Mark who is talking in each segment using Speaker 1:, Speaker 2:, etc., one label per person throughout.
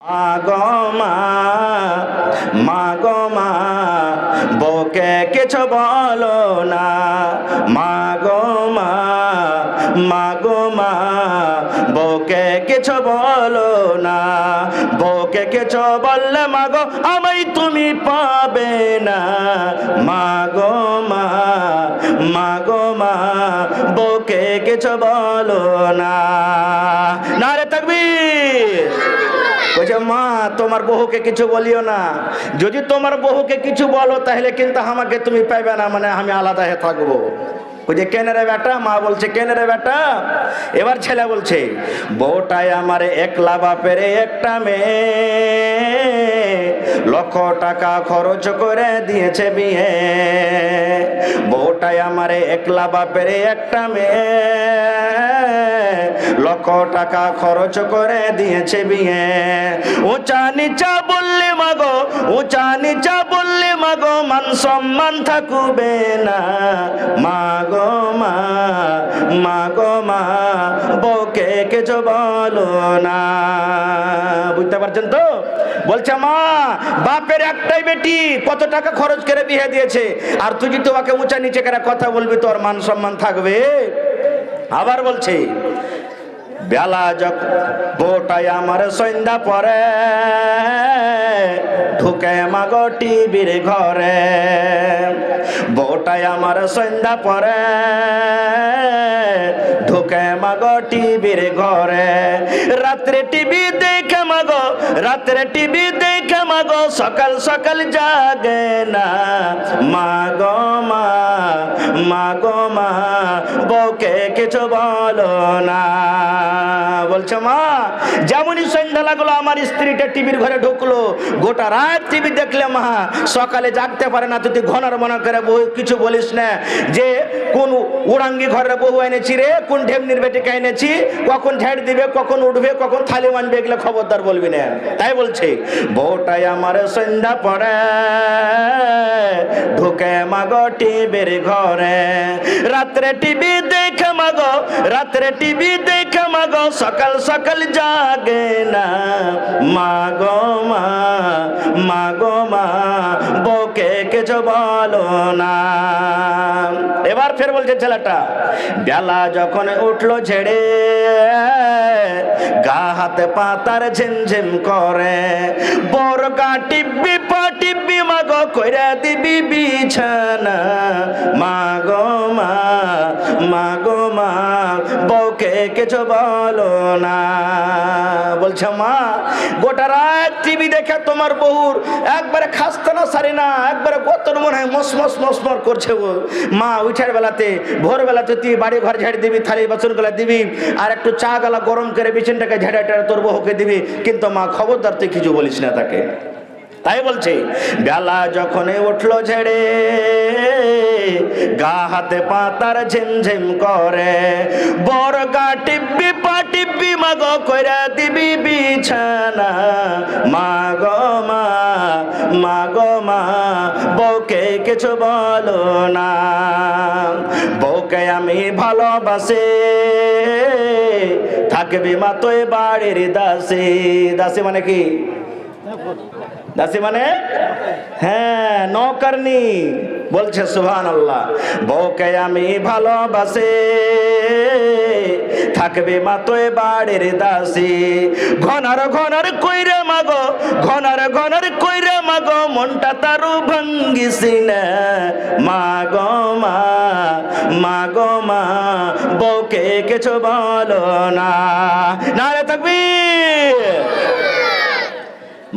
Speaker 1: মাগো মা, মাগো মা, বউকে কিছু বলো না। মাগো মা, মাগো মা, বউকে কিছু বলো না। বউকে কিছু বললে মাগো আমায় তুমি পাবে না। মাগো মা, মাগো মা, বউকে কিছু বলো না। নারে তাকবীর। বলছে মা তোমার বহুকে কিছু বলিও না, যদি তোমার বহুকে কিছু বলো তাহলে কিন্তু আমাকে তুমি পাইবে না, মানে আমি আলাদা হয়ে থাকবো। বলছে কেন রে বেটা? মা বলছে কেন রে বেটা? এবার ছেলে বলছে বউটাই আমার একলা বাপের একটা মেয়ে, লক্ষ টাকা খরচ করে দিয়েছে বিয়ে। বউটাই আমার একলা বাপের একটা মেয়ে, লক্ষ টাকা খরচ করে দিয়েছে বিয়ে। উঁচা নিচা বললে মাগো, উঁচা নিচা বললে মাগো মান সম্মান থাকবে না। মাগো মা, মাগো মা, বউকে কিছু বলো না। বুঝতে পারছেন তো? বলছে মা বাপের একটাই বেটি, কত টাকা খরচ করে বিয়ে দিয়েছে, আর তুই যদি তোমাকে উঁচা নিচে করে কথা বলবি তোর মান সম্মান থাকবে? আবার বলছে বেলা যখন বউটাই আমার সন্ধ্যা পরে ঢুকে মাগো টিভির ঘরে। বউটাই আমার সন্ধ্যা পরে ঢুকে মাগো টিভির ঘরে। রাত্রে টিভি দেখে মাগো, রাত্রে টিভি দেখে মাগো সকাল সকাল জাগে না। মাগো মা, মাগো মা, বউকে কিছু বলো না। বলছে মা যেমনই সন্ধ্যা লাগলো আমার স্ত্রীটা টিভির ঘরে ঢুকলো, গোটা রাত টিভি দেখলে মা সকালে জাগতে পারে না। তুই ঘনার মনে করে বউ কিছু বলিস না যে কোন উড়াঙ্গি ঘরের বউ এনেছি রে, কোন ঢেমনির বেটিকে এনেছি, কখন ঝাড় দিবে, কখন উঠবে, কখন থালি মানবে, এগুলো খবরদার বলবি না। তাই বলছে বউটাই আমার সন্ধ্যা পড়ে ঢুকে মাগো টিভির ঘরে। রাত্রে টিভি দেখে মাগো, রাত্রে টিভি দেখে মাগো সকাল সকাল জাগে না। মাগো মা, মাগো মা, বউকে কিছু বলো না। এবার ফের বলছে ছেলেটা বেলা যখন উঠলো ঝেড়ে গা হাতে পাতার ঝিমঝিম করে, বড় গা টিপবি পা টিপবি মাগো কইরা দিবি বিছানা। মাগো মা, মাগো মা, বউকে কিছু বলো না। বলছে মা গোটা রাত টিভি দেখে তোমার বহুর একবারে খাস্তা না সারি না, একবারে কতর মনে হয় মসমস মসমর করছে। মা উঠার বেলাতে ভোরবেলাতে তুই বাড়ি ঘর ঝাড় দিবি, থালি বাসনগুলা দিবি, আর একটু চা গালা গরম করে বিছানটাকে ঝাড়া তোর বহুকে দিবি, কিন্তু মা খবরদার তুই কিছু বলিস না তাকে। তাই বলছে বেলা যখন উঠলো ঝেড়ে গা হাতে পাতার ঝিমঝিম করে, বড় গা টিপবি পা টিপবি মাগো কইরা দিবি বিছানা। মাগো মা, মাগো মা, বউকে কিছু বলো না। বউকে আমি ভালোবাসি, থাকবি মা তুই বাড়ির দাসী। দাসী মানে কি? দাসী মানে হ্যাঁ নৌকরনি। বলছে সুবহানাল্লাহ। বউকে আমি ভালোবাসি, থাকবে মা তুই বাড়ির দাসী। ঘনার ঘনার কইরে মাগো, ঘনার ঘনার কইরে মাগো মনটা তারু ভাঙ্গিসি না। মাগো মা, মাগো মা, বউকে কিছু বলো না। নারে তাকবীর।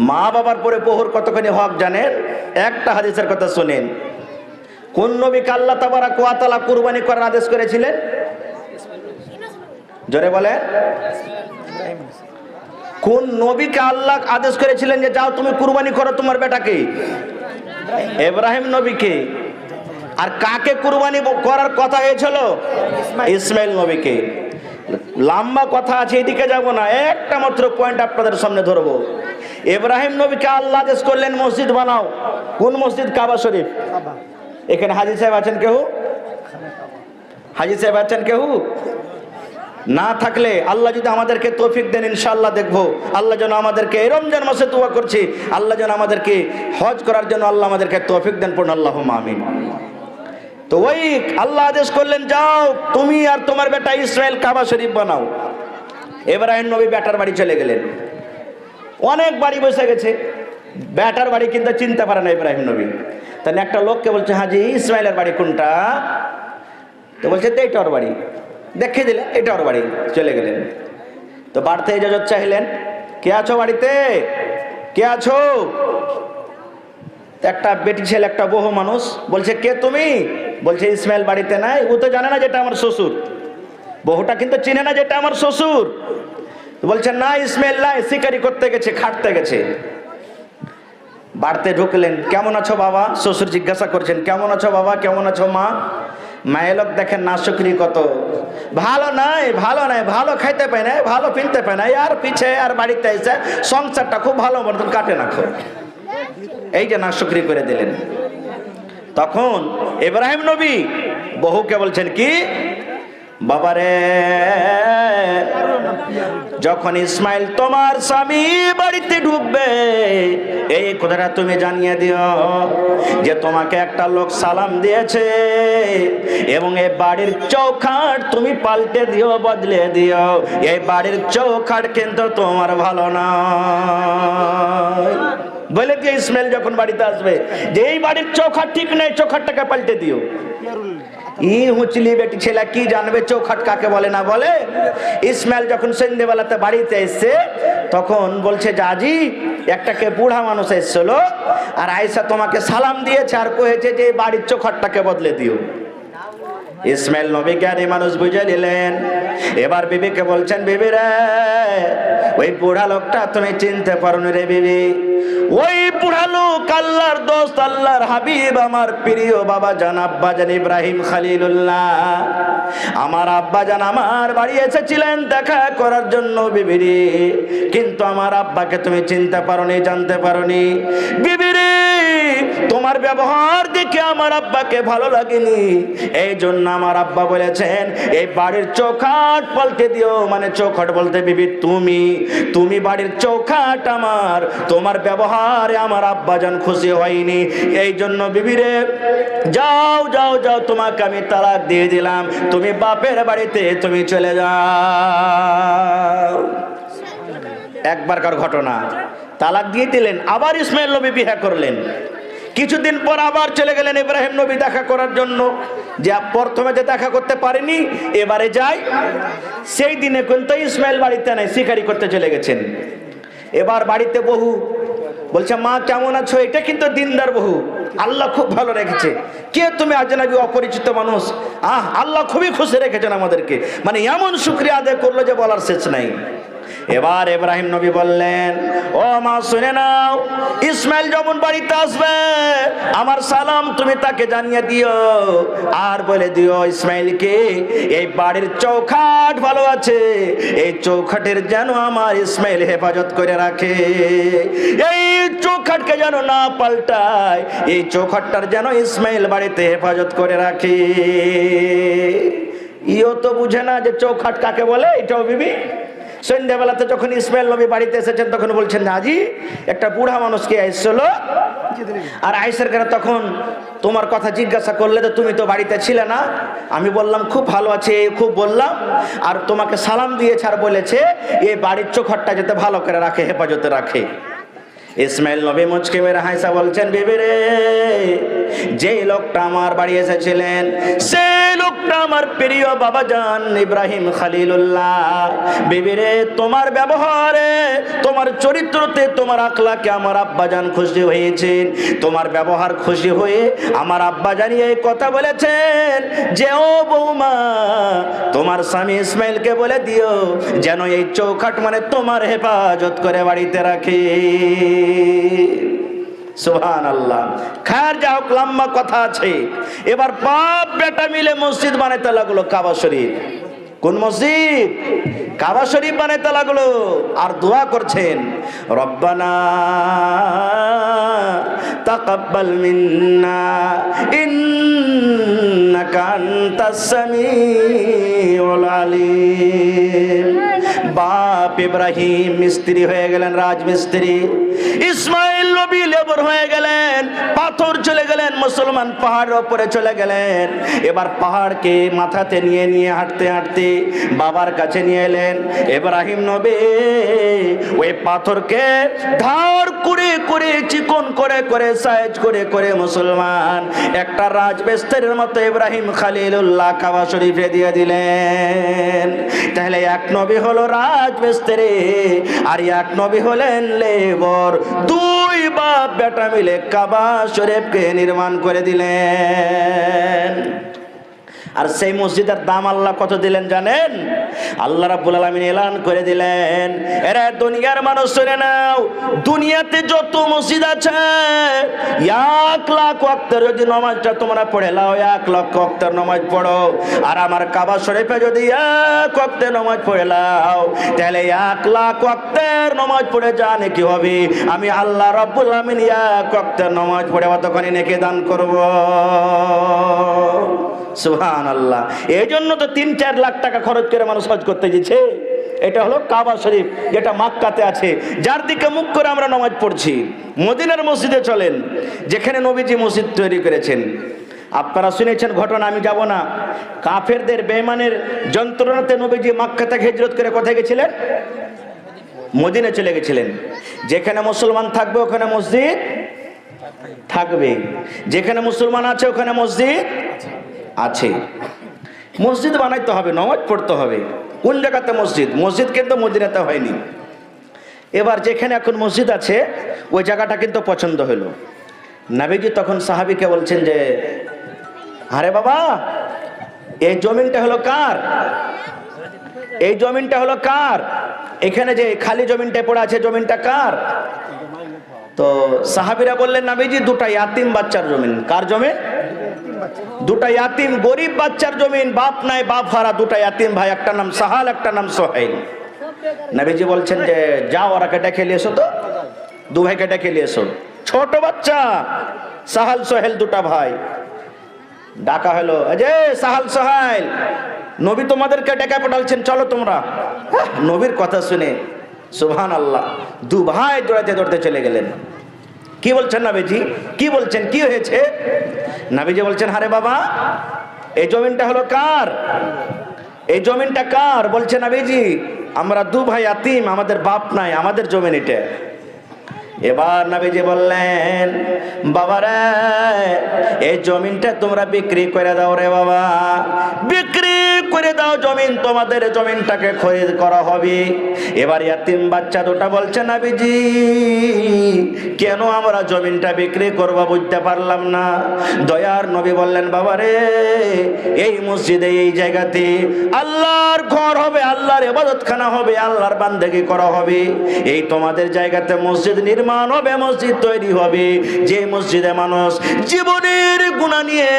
Speaker 1: মা বাবার পরে বহুর কতখানি হক জানেন? একটা হাদিসের কথা শুনেন। কোন নবীকে আল্লাহ তাবারক ওয়া তাআলা কুরবানি করার আদেশ করেছিলেন? জোরে বলে। কোন নবীকে আল্লাহ আদেশ করেছিলেন যে যাও তুমি কুরবানি করো তোমার বেটাকে? ইব্রাহিম নবীকে। আর কাকে কুরবানি করার কথা হয়েছিল? ইসমাইল নবীকে। লম্বা কথা আছে, এদিকে যাব না, একটা মাত্র পয়েন্ট আপনাদের সামনে ধরবো। ইব্রাহিম নবীকে আল্লাহ আদেশ করলেন মসজিদ বানাও। কোন মসজিদ? কাবা শরীফ। এখানে হাজী সাহেব আছেন কেউ? হাজী সাহেব আছেন কেউ? না থাকলে আল্লাহ যদি আমাদেরকে তৌফিক দেন ইনশাআল্লাহ দেখবো। আল্লাহ যেন আমাদেরকে এই রমজান মাসে দোয়া করছি, আল্লাহ যেন আমাদেরকে হজ করার জন্য আল্লাহ আমাদেরকে তৌফিক দেন, পড়ুন আল্লাহুম্মা আমিন। তো ওই আল্লাহ আদেশ করলেন, যাও তুমি আর তোমার বেটা ইসমাইল কাবা শরীফ বানাও। ইব্রাহিম নবী বেটার বাড়ি চলে গেলেন। অনেক বাড়ি বসে গেছে, বেটার বাড়ি কিন্তু চিনতে পারে না ইব্রাহিম নবী। তাহলে একটা লোককে বলছে, হাজি ইসমাইলের বাড়ি কোনটা? তো বলছে এইটা ওর বাড়ি। দেখিয়ে দিলেন এটা ওর বাড়ি, চলে গেলেন। তো বাড়িতে ইজাজত চাইলেন, কে আছো বাড়িতে, কে আছো? একটা বেটি ছেলে, একটা বহু মানুষ বলছে, কে তুমি? বলছে ইসমাইল বাড়িতে নাই। ও তো জানে না যেটা আমার শ্বশুর, বহুটা কিন্তু চিনে না যেটা আমার শ্বশুর। বলছে না ইসমাইল নাই, শিকারি করতে গেছে, খাটতে গেছে। বাড়িতে ঢুকলেন, কেমন আছো বাবা? শ্বশুর জিজ্ঞাসা করছেন, কেমন আছো বাবা, কেমন আছো মা? মায়ের লোক দেখেন না শুকরি কত, ভালো নাই, ভালো নাই, ভালো খাইতে পাই না, ভালো পিনতে পাই না, আর পিছে আর বাড়িতে এসে সংসারটা খুব ভালো মতন কাটে না। এই যে না শুকরি করে দিলেন। তখন ইব্রাহিম নবী বহুকে বলছেন, কি বাবারে, যখন ইসমাইল তোমার স্বামী বাড়িতে ঢুকবে এই কথাটা তুমি জানিয়ে দিও যে তোমাকে একটা লোক সালাম দিয়েছে, এবং এই বাড়ির চৌখাট তুমি পাল্টে দিও, বদলে দিও। এই বাড়ির চৌখাট কিন্তু তোমার ভালো না বলে যে ইসমাইল যখন বাড়িতে আসবে যে এই বাড়ির চৌখাট ঠিক নেই, চৌখাটটাকে পাল্টে দিও। ই হুচলি বেটি ছেলে কি জানবে চৌখাট কাকে বলে না বলে। ইসমাইল যখন সন্ধ্যেবেলাতে বাড়িতে এসছে তখন বলছে, জাজি একটাকে বুড়া মানুষ এসছিল আর আয়েশা তোমাকে সালাম দিয়েছে আর কয়েছে যে বাড়ির চৌখাটটাকে বদলে দিও। ইসমাইল নবী জ্ঞানী মানুষ বুঝে নিলেন। এবার বিবিকে বলছেন, বিবি রে, ওই বুড়া লোকটা তুমি চিনতে পারো রে বিবি। ওই বুড়া লোক আল্লাহর দোস্ত, আল্লাহর হাবিব, আমার প্রিয় বাবা জান আব্বা জান ইব্রাহিম খলিলুল্লাহ। আমার আব্বা জান আমার বাড়ি এসেছিলেন দেখা করার জন্য বিবিরে, কিন্তু আমার আব্বাকে তুমি চিনতে পারোনি, জানতে পারোনি। বিবিরে, তোমার ব্যবহার দেখে আমার আব্বাকে ভালো লাগেনি, এই জন্য আমার আব্বা বলেছেন এই বাড়ির চৌখাট পাল্টে দিও। মানে চৌখাট বলতে বিবি তুমি বাড়ির চৌখাট আমার, তোমার ব্যবহারে আমার আব্বা জান খুশি হয়নি, এই জন্য বিবিরে যাও যাও যাও, তোমাকে আমি তালাক দিয়ে দিলাম, তুমি বাপের বাড়িতে তুমি চলে যাও। একবারকার ঘটনা, তালাক দিয়ে দিলেন। আবার ইসমাইল নবী বিয়ে করলেন। কিছুদিন পর আবার চলে গেলেন ইব্রাহিম নবী দেখা করার জন্য। যে প্রথমে যে দেখা করতে পারেনি এবারে যায়। সেই দিনে কিন্তু ইসমাইল বাড়িতে নাই, শিকারি করতে চলে গেছেন। এবার বাড়িতে বহু বলছে, মা কেমন আছো? এটা কিন্তু দিনদার বহু, আল্লাহ খুব ভালো রেখেছে। কে তুমি? আজনবী অপরিচিত মানুষ। আল্লাহ খুবই খুশি রেখেছেন আমাদেরকে। মানে এমন শুকরিয়া আদায় করলো যে বলার শেষ নাই। এবার ইব্রাহিম নবী বললেন, ও মা শুনে নাও, ইসমাইল যখন বাড়িতে আসবে আমার সালাম তুমি তাকে জানিয়ে দিও, আর বলে দিও ইসমাইলকে এই বাড়ির চৌখাট ভালো আছে, এই চৌখাটের যেন আমার ইসমাইল হেফাজত করে রাখে, এই চৌখাটকে যেন না পাল্টায়, এই চৌখাটটার যেন ইসমাইল বাড়িতে হেফাজত করে রাখে। ইও তো বুঝে না যে চৌখাট কাকে বলে। এটাও বিবি সন্ধ্যাবেলাতে যখন ইসমাইল নবী বাড়িতে এসেছেন তখন বলছেন, হাজি একটা বুড়া মানুষকে এসেছিল আর আয়েশার কাছে তখন তোমার কথা জিজ্ঞাসা করলে তো তুমি তো বাড়িতে ছিলে না। আমি বললাম খুব ভালো আছে, খুব বললাম, আর তোমাকে সালাম দিয়েছে আর বলেছে এই বাড়ির চৌখাটটা যাতে ভালো করে রাখে, হেফাজতে রাখে। ইসমাইল নবী মুচকি মেরে হাসা বলছেন, বিবি রে, যে লোকটা আমার বাড়ি এসেছিলেন সেই লোকটা আমার প্রিয় বাবা জান ইব্রাহিম খলিলুল্লাহ। বিবি রে, তোমার ব্যবহারে, তোমার চরিত্রতে, তোমার আখলাকে আমার আব্বা জান খুশি হয়েছেন। তোমার ব্যবহার খুশি হয়ে আমার আব্বা জানি এই কথা বলেছেন যে ও বৌমা, তোমার স্বামী ইসমাইলকে বলে দিও যেন এই চৌখাট মানে তোমার হেফাজত করে বাড়িতে রাখে। সুবহানাল্লাহ। খার যাও, লম্বা কথা আছে। এবার বাপ বেটা মিলে মসজিদ বানাইতে লাগলো কাবা শরীফ। কোন মসজিদ? কাবা শরীফ বানাইতে লাগলো আর দোয়া করছেন, রব্বানা তাকাব্বাল মিন্না ইন্নাকা আনতাস সামিউল আলিম। বাপ ইব্রাহিম মিস্ত্রি হয়ে গেলেন, রাজমিস্ত্রি। ইসমাইল নবী লেবর হয়ে গেলেন, পাথর চলে গেলেন, মুসলমান পাহাড়ের উপরে চলে গেলেন। এবার পাহাড়কে মাথাতে নিয়ে নিয়ে হাঁটতে হাঁটতে বাবার কাছে নিয়ে এলেন। ইব্রাহিম নবী ওই পাথরকে ধার করে করে চিকন করে করে সাইজ করে করে মুসলমান একটা রাজমিস্ত্রির মতো ইব্রাহিম খলিলুল্লাহ কাবা শরীফে দিয়ে দিলেন। তাহলে এক নবী হলো রাজমিস্ত্রি আর এক নবী হলেন লেবর। দুই বাপ বেটা মিলে কাবা শরীফকে নির্মাণ করে দিলেন। আর সেই মসজিদের দাম আল্লাহ কত দিলেন জানেন? আল্লাহ রাব্বুল আলামিন এলান করে দিলেন, এরা দুনিয়ার মানুষ শুনে নাও, দুনিয়াতে যত মসজিদ আছে 1 লাখ ওয়াক্তের যদি নামাজটা তোমরা পড়ে লাও, 1 লক্ষ ওয়াক্তের নামাজ পড়ো, আর আমার কাবা শরীফে যদি 1 ওয়াক্তের নামাজ পড়ে লাও, তাহলে 1 লাখ ওয়াক্তের নামাজ পড়ে জানে কি হবে? আমি আল্লাহ রাব্বুল আলামিন 1 ওয়াক্তের নামাজ পড়ে কতখানি নেকি দান করব। সুবহানাল্লাহ। এই জন্য তো 3-4 লাখ টাকা খরচ করে মানুষ হজ করতে গেছে। এটা হলো কাবা শরীফ, যেটা মক্কাতে আছে, যার দিকে মুখ করে আমরা নামাজ পড়ছি। মদিনার মসজিদে চলেন, যেখানে নবীজি মসজিদ তৈরি করেছেন। আপনারা শুনেছেন ঘটনা, আমি যাব না। কাফেরদের বেঈমানের যন্ত্রণাতে নবীজি মক্কা থেকে হিজরত করে কোথায় গেছিলেন? মদিনা চলে গেছিলেন। যেখানে মুসলমান থাকবে ওখানে মসজিদ থাকবে, যেখানে মুসলমান আছে ওখানে মসজিদ আছে। মসজিদ বানাইতে হবে, নামাজ পড়তে হবে। কোন জায়গাতে মসজিদ? মসজিদ কিন্তু মদিনাতে হয়নি। এবার যেখানে এখন মসজিদ আছে ওই জায়গাটা কিন্তু পছন্দ হলো। নবীজি তখন সাহাবীকে বলছেন যে, আরে বাবা, এই জমিনটা হলো কার? এই জমিনটা হলো কার? এখানে যে খালি জমিনটা পড়ে আছে জমিনটা কার? তো সাহাবীরা বললেন, নবীজি, 2টা ইয়াতিম বাচ্চার জমিন। কার জমিন? 2টা ইয়াতিম গরিব বাচ্চার জমিন, বাপ নাই, বাপ হারা 2টা ইয়াতিম ভাই, একটা নাম সাহাল, একটা নাম সোহেল। নবীজি বলছেন যে, যাও ওরা ডেকে নিয়ে এসো, তো 2 ভাইকে ডেকে নিয়ে এসো। ছোট বাচ্চা সাহাল সোহেল 2টা ভাই। ডাকা হলো, যে সাহাল সোহেল, নবী তোমাদেরকে ডেকে পাঠালছেন, চলো তোমরা। নবীর কথা শুনে সুবহানাল্লাহ 2 ভাই দৌড়াতে দৌড়াতে চলে গেলেন। কি বলছেন নবীজি? কি বলছেন? কি হয়েছে? নবীজি বলছেন, আরে বাবা, এই জমিনটা হলো কার? এই জমিনটা কার? বলছে নবীজি, আমরা 2 ভাই ইয়াতিম, আমাদের বাপ নাই, আমাদের জমিন এটা। এবার নবীজি বললেন, বাবারে, এই জমিনটা তোমরা বিক্রি করে দাও রে বাবা, বিক্রি করে দাও জমিন, তোমাদের জমিনটাকে খরিদ করা হবে। এবার ইয়াতিম বাচ্চা 2টা বলছে, নবীজি, কেন আমরা জমিনটা বিক্রি করব বুঝতে পারলাম না। দয়ার নবী বললেন, বাবারে, এই মসজিদে, এই জায়গাতে আল্লাহর ঘর হবে, আল্লাহর ইবাদতখানা হবে, আল্লাহর বান্দেগি করা হবে। এই তোমাদের জায়গাতে মসজিদ নির্মাণ হবে, মসজিদ তৈরি হবে, যে মসজিদে মানুষ জীবনের গুনাহ নিয়ে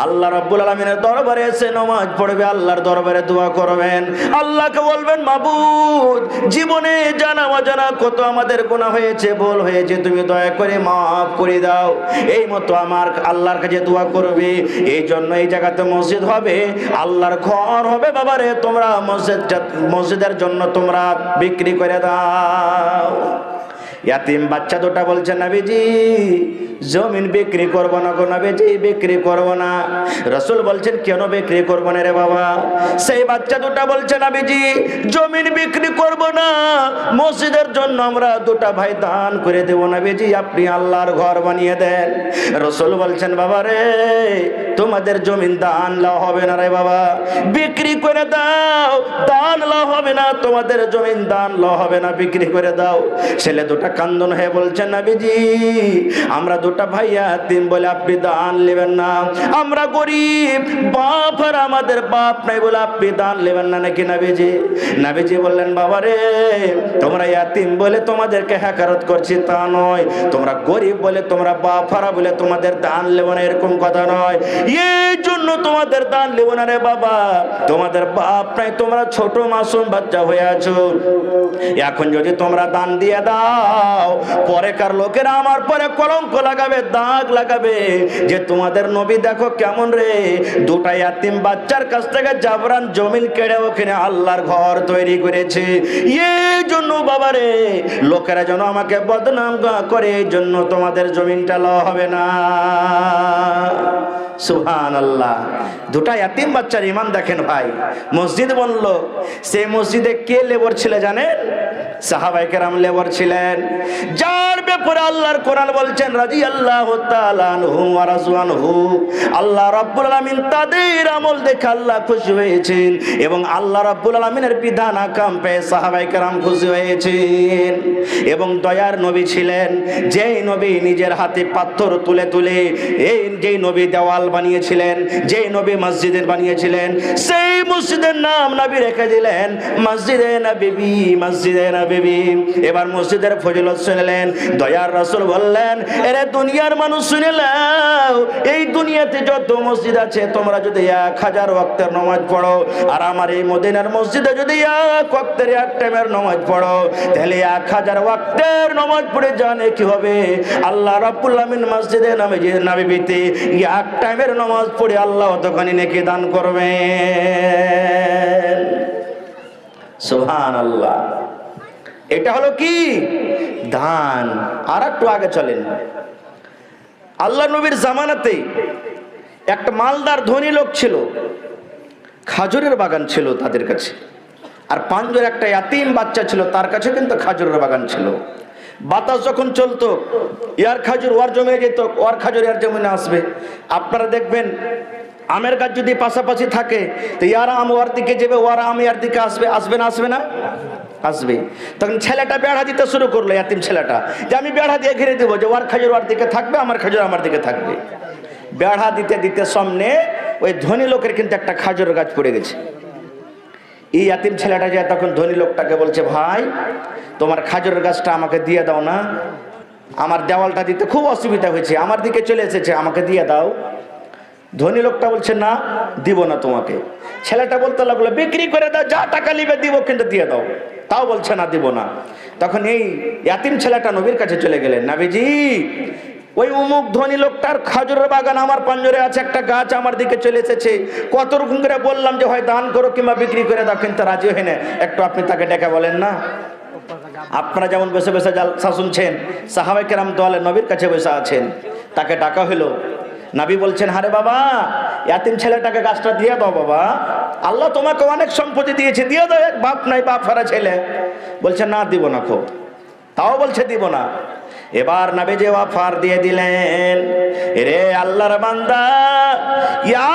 Speaker 1: আল্লাহ রাব্বুল আলামিনের দরবারে এসে নামাজ পড়বে, আল্লাহর দরবারে দোয়া করবেন, আল্লাহকে বলবেন, মাবুদ, জীবনে জানা অজানা কত আমাদের গুনাহ হয়েছে, ভুল হয়েছে, তুমি দয়া করে মাফ করে দাও। এই মতো আমার আল্লাহর কাছে দোয়া করবে। এই জন্য এই জায়গাতে মসজিদ হবে, আল্লাহর ঘর হবে। বাবারে, তোমরা মসজিদের জন্য তোমরা বিক্রি করে দাও। ইয়াতিম বাচ্চা 2টা বলছে, নবীজি, জমিন বিক্রি করব না গো নবীজি, বিক্রি করব না। রাসূল বলছেন, কেন বিক্রি করব না রে বাবা? সেই বাচ্চা 2টা বলছে, নবীজি, জমিন বিক্রি করব না, মসজিদের জন্য আমরা 2টা ভাই দান করে দেব নবীজি, আপনি আল্লাহর ঘর বানিয়ে দেন। রাসূল বলছেন, বাবা রে, তোমাদের জমিন দান লাও হবে না রে বাবা, বিক্রি করে দাও, দান লাও হবে না, তোমাদের জমিন দান লাও হবে না, বিক্রি করে দাও। ছেলে 2টা কান্দন হয়ে বলছেন নবীজি আমরা দুটা ভাই ইয়াতিম বলে আপনি দান নেবেন না, আমরা গরিব বাপ আর আমাদের বাপ নাই বলে আপনি দান নেবেন না নাকি নবীজি? নবীজি বললেন বাবা রে তোমরা ইয়াতিম বলে তোমাদেরকে হেকারত করছি তা নয়, তোমরা গরিব বলে তোমরা বাপ হারা বলে তোমাদের দান নেব না এরকম কথা নয়, এই জন্য তোমাদের দান নেব না রে বাবা, তোমাদের বাপ নাই, তোমরা ছোট মাসুম বাচ্চা হয়ে আছো, এখন যদি তোমরা দান দিয়ে দাও পরেকার লোকেরা আমার পরে কলঙ্ক লাগাবে, দাগ লাগাবে যে তোমাদের নবী দেখো কেমন রে দুটা ইয়াতিম বাচ্চার কাছ থেকে জাবরান জমিন কেড়ে ওখানে আল্লাহর ঘর তৈরি করেছে, এই জন্য বাবা রে লোকেরা যেন আমাকে বদনাম করে, এই জন্য তোমাদের জমিনটা লওয়া হবে না। সুবহানাল্লাহ। দুটা ইয়াতিম বাচ্চার ঈমান দেখেন ভাই। মসজিদ বলল, সেই মসজিদে কে লেবর ছিল জানেন? সাহাবায়ে কেরাম লেবর ছিলেন, যার ব্যাপারে আল্লাহর কোরআন বলছেন রাদিয়াল্লাহু তাআলা আনহু ওয়া রাযওয়ানহু, আল্লাহ রাব্বুল আলামিন তাদের আমল দেখে আল্লাহ খুশি হয়েছেন এবং আল্লাহ রাব্বুল আলামিনের বিধান আকাম পেয়ে সাহাবায়ে কেরাম খুশি হয়েছেন। এবং দয়ার নবী ছিলেন, যেই নবী নিজের হাতে পাথর তুলে তুলে এই যেই নবী দেওয়াল বানিয়েছিলেন, যেই নবী মসজিদের বানিয়েছিলেন, সেই মসজিদের নাম নবী রেখে দিলেন মসজিদে নববী, মসজিদে নববী। এবার মসজিদের ফজিলত শুনলেন, দয়ার রাসূল বললেন এরে দুনিয়ার মানুষ শুনে নাও, এই দুনিয়াতে যত মসজিদ আছে তোমরা যদি 1000 ওয়াক্তের নামাজ পড়ো আর আমার এই মদিনার মসজিদে যদি 1 ওয়াক্তের 1 টাইমের নামাজ পড়ো তাহলে 1000 ওয়াক্তের নামাজ পড়ে জানে কি হবে? আল্লাহ রাব্বুল আলামিন মসজিদে নববীতে 1 টাইমের নামাজ পড়ে আল্লাহ তখনই নেকি দান করবেন। সুবহানাল্লাহ। এটা হলো কি? দান। আর একটু আগে চলেন, আল্লাহ নবীর জামানাতে একটা মালদার ধনী লোক ছিল, খাজুরের বাগান ছিল তাদের কাছে, আর পাঞ্জর একটা ইয়াতিম বাচ্চা ছিল তার কাছে কিন্তু খাজুরের বাগান ছিল। বাতাস যখন চলতো ইয়ার খাজুর ওয়ার জমে যেত, ওর খাজুর ইয়ার জমিনে আসবে। আপনারা দেখবেন আমের গাছ যদি পাশাপাশি থাকে তো ইয়ার আম ওর দিকে যাবে, ওর আম ইয়ার দিকে আসবে, আসবে না আসবে না? আসবে। তখন ছেলেটা বেড়া দিতে শুরু করলো, ইয়াতিম ছেলেটা, যে আমি বেড়া দিয়ে ঘিরে দেবো, যে ওর খাজুর ওর দিকে থাকবে, আমার খাজুর আমার দিকে থাকবে। বেড়া দিতে দিতে সামনে ওই ধনী লোকের কিন্তু একটা খাজুরের গাছ পড়ে গেছে। এই ইয়াতিম ছেলেটা যায় তখন ধনী লোকটাকে বলছে, ভাই তোমার খাজুরের গাছটা আমাকে দিয়ে দাও না, আমার দেওয়ালটা দিতে খুব অসুবিধা হয়েছে, আমার দিকে চলে এসেছে, আমাকে দিয়ে দাও। ধনী লোকটা বলছে না, দিব না তোমাকে। ছেলেটা বলতে লাগলো, বিক্রি করে দাও, যা টাকা নিবে দিব, কিন্তু দিয়ে দাও। তাও বলছে না, দিব না। তখন এই ইয়াতিম ছেলেটা নবীর কাছে চলে গেলেন, নবীজি ওই অমুক ধনী লোকটার খাজুরের বাগান আমার পাঞ্জরে আছে, একটা গাছ আমার দিকে চলে এসেছে, কত রকম করে বললাম যে হয় দান করো কিংবা বিক্রি করে দাও, কিন্তু রাজি হয় না, একটু আপনি তাকে ডেকে বলেন না। আপনারা যেমন বসে বসে জালসা শুনছেন, সাহাবায়ে কেরাম তো আল্লাহর নবীর কাছে বসে আছেন, তাকে ডাকা হলো। নবী বলছেন, আরে বাবা ইয়াতিম ছেলেটাকে গাছটা দিয়ে দাও, বাবা আল্লাহ তোমাকে অনেক সম্পত্তি দিয়েছে, দিয়ে দাও, এক বাপ নাই বাপ হারা ছেলে। বলছে না, দিব না, খুব তাও বলছে দিব না। এবার নবী যে অফার দিয়ে দিলেন, রে আল্লাহর বান্দা,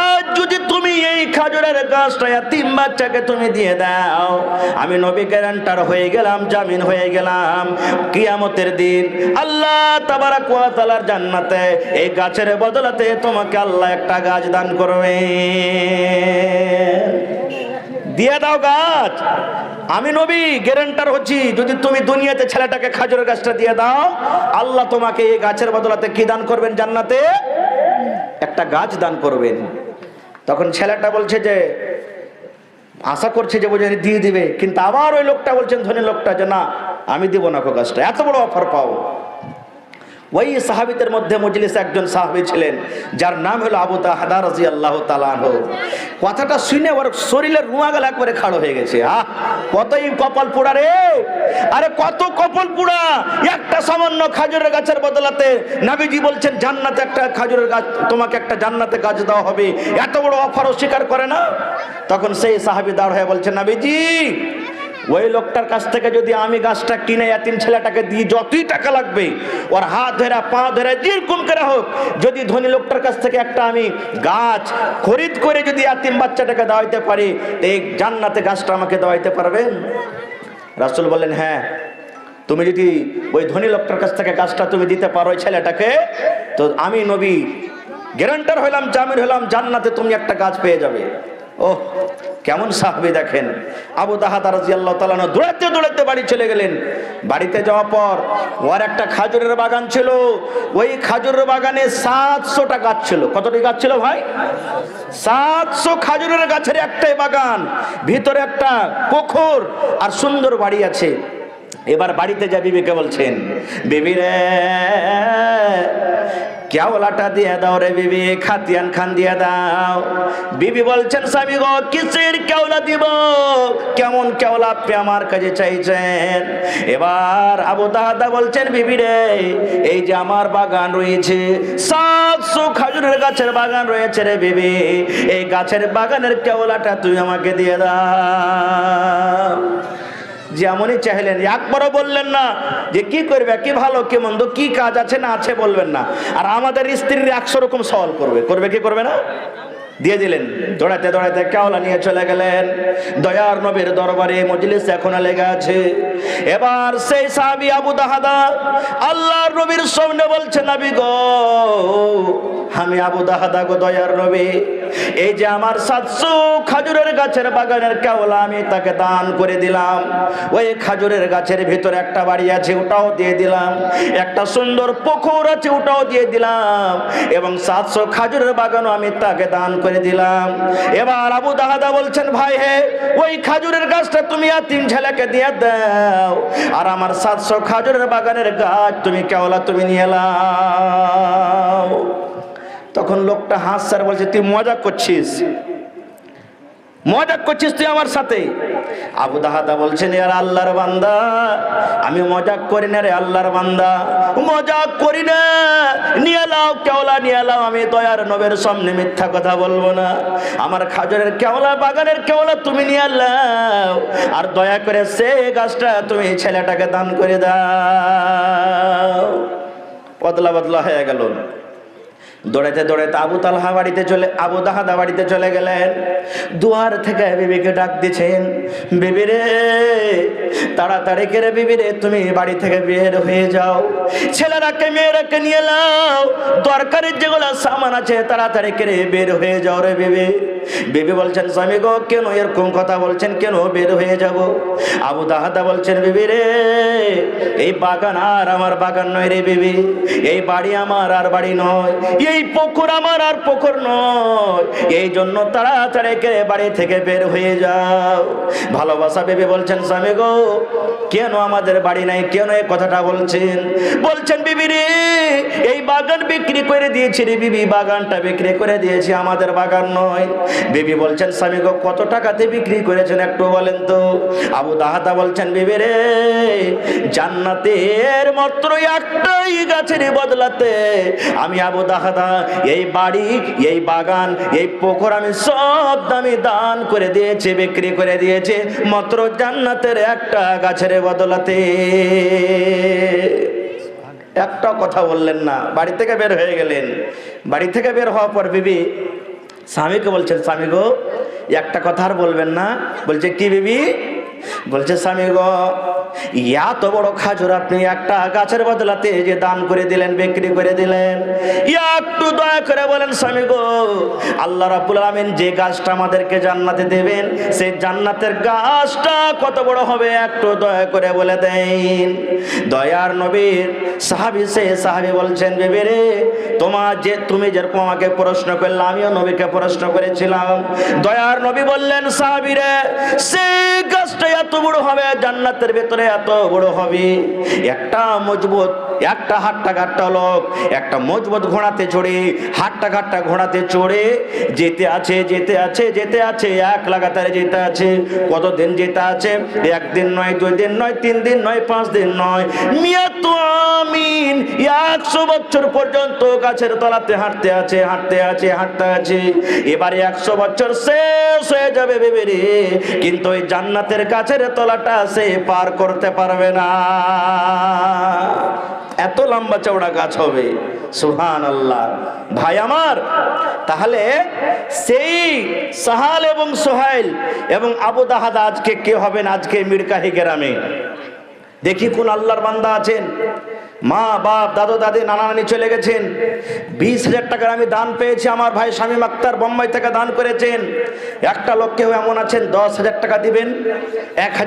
Speaker 1: আজ যদি তুমি এই খাজুরের গাছটা ইয়াতিম বাচ্চাকে তুমি দিয়ে দাও, আমি নবী গ্যারান্টার হয়ে গেলাম, জামিন হয়ে গেলাম, কিয়ামতের দিন আল্লাহ তাবারাক ওয়া তাআলার জান্নাতে এই গাছের বদলাতে তোমাকে আল্লাহ একটা গাছ দান করবে। দিয়ে দাও গাছ, আমি নবী গ্যারান্টার হচ্ছি, যদি তুমি দুনিয়াতে ছেলেটাকে খাজুরের গাছটা দিয়ে দাও, আল্লাহ তোমাকে এই গাছের বদলাতে কি দান করবেন? জান্নাতে একটা গাছ দান করবেন। তখন ছেলেটা বলছে যে আশা করছে যে বোঝে দিয়ে দিবে, কিন্তু আবার ওই লোকটা বলছেন, ধনী লোকটা, যে না আমি দিব না গাছটা, এত বড় অফার পাও। ওই সাহাবীদের মধ্যে মজলিসে একজন সাহাবী ছিলেন যার নাম হলো আবু তাহদা রাদিয়াল্লাহু তাআলা আনহু। কথাটা শুনে ওর শরীরের রুমাগাল একবারে খাড়ো হয়ে গেছে। কতই কপাল পোড়া রে, আরে কত কপাল পোড়া, একটা সামান্য খাজুরের গাছের বদলাতে নবীজি বলছেন জান্নাতে একটা খাজুরের গাছ, তোমাকে একটা জান্নাতে গাছ দেওয়া হবে, এত বড় অফার অস্বীকার করে না। তখন সেই সাহাবী দাঁড় হয়ে বলছেন, নবীজি ওই লোকটার কাছ থেকে যদি আমি গাছটা কিনে ইয়াতিম ছেলেটাকে দিই, যতই টাকা লাগবে ওর হাত ধরে পা ধরে যেরকম করে হোক, যদি ধনী লোকটার কাছ থেকে একটা আমি গাছ খরিদ করে যদি ইয়াতিম বাচ্চাটাকে দেওয়াইতে পারি, এই জান্নাতে গাছটা আমাকে দেওয়াইতে পারবেন? রাসূল বললেন, হ্যাঁ তুমি যদি ওই ধনী লোকটার কাছ থেকে গাছটা তুমি দিতে পারো ওই ছেলেটাকে, তো আমি নবী গ্যারান্টার হইলাম, জামির হইলাম, জান্নাতে তুমি একটা গাছ পেয়ে যাবে। ওহ, কেমন সাহাবী দেখেন। আবু দাহাদা রাদিয়াল্লাহু তাআলা দৌড়াতে দৌড়াতে বাড়ি চলে গেলেন। বাড়িতে যাওয়ার পর ওর একটা খাজুরের বাগান ছিল। ওই খাজুরের বাগানে 700টা গাছ ছিল। কতটি গাছ ছিল ভাই? 700 খাজুরের গাছের একটাই বাগান, ভিতরে একটা পুকুর আর সুন্দর বাড়ি আছে। এবার বাড়িতে যা বিবিকে বলছেন, বিবি রে কেওলাটা দিয়ে দাও রে বিবি, খাতিয়ান খান দিয়ে দাও। বিবি বলছেন, স্বামী গো কিসের কেওলা দিব, কেমন কেওলা আপনি আমার কাছে চাইছেন? এবার আবু দাহাদা বলছেন, বিবি রে এই যে আমার বাগান রয়েছে, 700 খাজুরের গাছের বাগান রয়েছে রে বিবি, এই গাছের বাগানের কেওলাটা তুই আমাকে দিয়ে দাও। যেমনই চাইলেন, একবারও বললেন না যে কি করবে, কি ভালো কি মন্দ, কি কাজ আছে না আছে বলবেন না। আর আমাদের স্ত্রীর 100 রকম সওয়াল করবে কি করবে না? দিয়ে দিলেন। দৌড়াতে দৌড়াতে কেওলা নিয়ে চলে গেলেন দয়ার নবীর দরবারে। মজলিস এখনো লেগে আছে। এবার সেই সাহাবী আবু দাহাদা আল্লাহর নবীর সামনে বলছে, নবী গো আমি আবু দাহাদা গো দয়ার নবী, এই যে আমার 700 খাজুরের গাছের বাগানের কেওলা আমি তাকে দান করে দিলাম। ওই খাজুরের গাছের ভিতরে একটা বাড়ি আছে, ওটাও দিয়ে দিলাম। একটা সুন্দর পুকুর আছে, ওটাও দিয়ে দিলাম। এবং 700 খাজুরের বাগানও আমি তাকে দান করে দিলাম। এবার আবু দাহাদা বলছেন, ভাই হে ওই খাজুরের গাছটা তুমি আর 3 ছেলেকে দিয়ে দাও, আর আমার 700 খাজুরের বাগানের গাছ তুমি কেওলা তুমি নিয়ে নাও। তখন লোকটা হাসছে আর বলছে, তুই মজা করছিস তুই আমার সাথে? আবু দাহাদা বলছেন, আর আল্লাহর বান্দা আমি মজাক করি না রে, আল্লাহর বান্দা মজাক করি না, নিয়ে লাও কেওলা নিয়ে লাও, আমি দয়ার নবীর সামনে মিথ্যা কথা বলবো না। আমার খাজুরের কেওলা বাগানের কেওলা তুমি নিয়ে লাও, আর দয়া করে সে গাছটা তুমি ছেলেটাকে দান করে দাও। বদলা বদলা হয়ে গেল। দৌড়াতে দৌড়াতে আবু দাহাদা বাড়িতে চলে গেলেন। দুয়ার থেকে বিবিকে ডাক দিচ্ছেন, বিবি রে তাড়াতাড়ি করে বিবি রে তুমি বাড়ি থেকে বের হয়ে যাও, ছেলেরাকে মেয়েরাকে নিয়ে নাও, দরকারের যেগুলো সামান আছে তাড়াতাড়ি করে বের হয়ে যাও রে বিবি। বিবি বলছেন, স্বামী গো কেন এরকম কথা বলছেন, কেন বের হয়ে যাব? আবু দাহাদা বলছেন, বিবি রে এই বাগান আর আমার বাগান নয় রে বিবি, এই বাড়ি আমার আর বাড়ি নয়, এই পুকুর আমার আর পুকুর নয়, এই জন্য তাড়াতাড়ি করে বাড়ি থেকে বের হয়ে যাও। ভালোবাসা বিবি বলছেন, স্বামী গো কেন আমাদের বাড়ি নাই, কেন এই কথাটা বলছেন? বলছেন, বিবি রে এই বাগান বিক্রি করে দিয়েছি রে বিবি, বাগানটা বিক্রি করে দিয়েছি, আমাদের বাগান নয়। বিবি বলছেন, স্বামী গো কত টাকাতে বিক্রি করেছেন একটু বলেন তো? আবু দাহাদা বলছেন, বিবি রে জান্নাতের মাত্র একটাই গাছের বদলাতে আমি আবু দাহাদা এই বাড়ি, এই বাগান, এই পুকুর আমি সব দামি দান করে দিয়েছি, বিক্রি করে দিয়েছে মাত্র জান্নাতের একটা গাছের বদলাতে। একটা কথা বললেন না, বাড়ি থেকে বের হয়ে গেলেন। বাড়ি থেকে বের হওয়ার পর বিবি স্বামীকে বলছেন, স্বামী গো একটা কথা আর বলবেন না? বলছে, কি বিবি? বলছে, স্বামী গো এত বড় খাজুর আপনি একটা গাছের বদলাতে যে দান করে দিলেন, বিক্রি করে দিলেন, একটু দয়া করে বলেন স্বামী গো আল্লাহ রাব্বুল আলামিন যে গাছটা আমাদেরকে জান্নাতে দেবেন সেই জান্নাতের গাছটা কত বড় হবে একটু দয়া করে বলে দেন। দয়ার নবীর সাহাবী বলছেন, বিবি রে তুমি যেরকম আমাকে প্রশ্ন করলে আমিও নবীকে প্রশ্ন করেছিলাম। দয়ার নবী বললেন, সাহাবী রে সেই গাছটা এত বড় হবে, জান্নাতের ভেতরে এত বড় হবে, একটা মজবুত একটা হাট্টা ঘাট্টা লোক একটা মজবুত ঘোড়াতে চড়ে হাট্টা ঘাট্টা ঘোড়াতে চড়ে যেতে আছে যেতে আছে যেতে আছে, এক লাগাতারে যেতে আছে। কতদিন যেতে আছে? একদিন নয়, 2 দিন নয়, 3 দিন নয়, 5 দিন নয়, মিয়াতু আমিন 100 বছর পর্যন্ত গাছের তলাতে হাঁটতে আছে হাঁটতে আছে হাঁটতে আছে। এবারে 100 বছর শেষ হয়ে যাবে বেবি রে, কিন্তু ওই জান্নাতের গাছের তলাটা সে পার করতে পারবে না, এত লম্বা চওড়া গাছ হবে। সুবহানাল্লাহ। ভাই আমার, তাহলে সেই সাহাল এবং সোহাইল এবং আবু দাহাদা আজকে কে হবেন? আজকে মিরকাহি গ্রামে দেখি কোন আল্লাহর বান্দা আছেন, মা বাপ দাদু দাদি নানা নানি চলে গেছেন, 20,000 টাকার আমি দান পেয়েছি, আমার ভাই শামীম আক্তার বোম্বাই থেকে দান করেছেন। একটা লোক কেউ এমন আছেন 10,000 টাকা দিবেন, 1,000